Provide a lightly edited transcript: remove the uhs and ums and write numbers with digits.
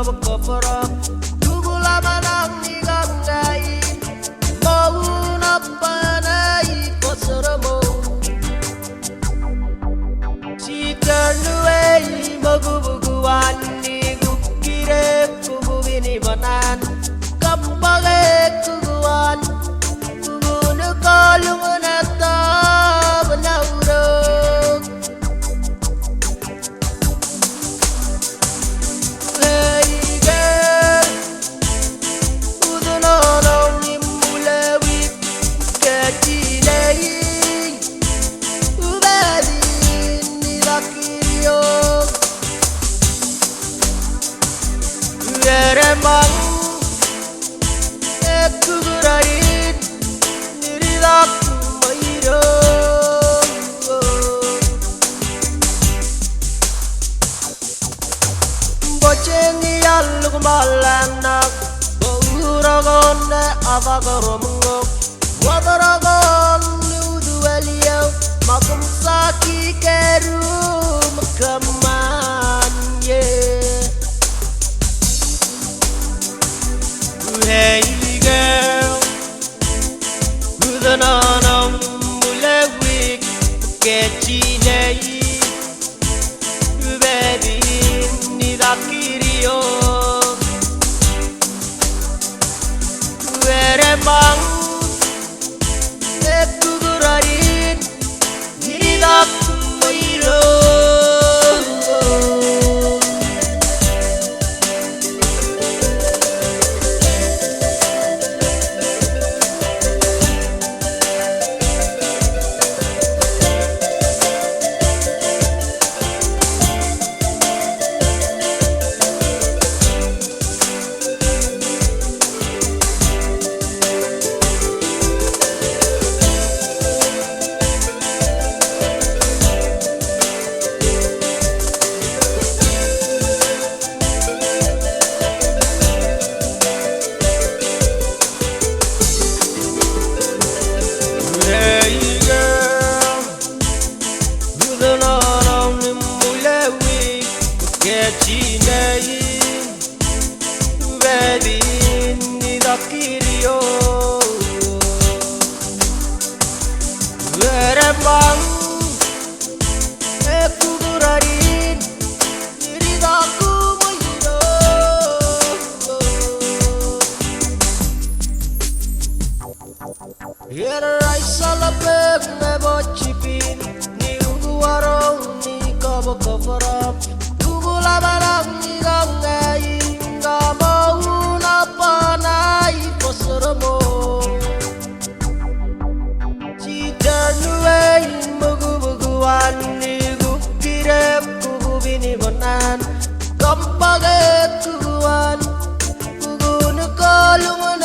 berkeperang Tunggu lama nang nigangai Mau napanai pasaramo Si ternuei magubuguan ni gukire kububini banan Kapage kuguan Kugunu kalungan ata banyaurang Hey girl Udunanong nimulawit Kacilay Ubadin nilakiriyong Ueremang Ekugurain Niridak mayroong Boceng iyal kumalanak Bauragon na abagaromngok Wadaragon nudualiyaw Makumsaki keru makaman Hey girl Udananong mulawik Kecilay Ubedin nidakiriyo Ueremang Ekugurarin Nidak mayroong Kecinayin Ubedin nidakiriyo Ueremang Ekugurarin Niridaku mayroong Herai salapeg nebocipin Ni uguarong ni kabakaparap Labarang nigangai Gak mau napanai pasaramo Si ternuei magubuguan Ni gukirep kububini banan Kampage kuguan Kugunu kalungan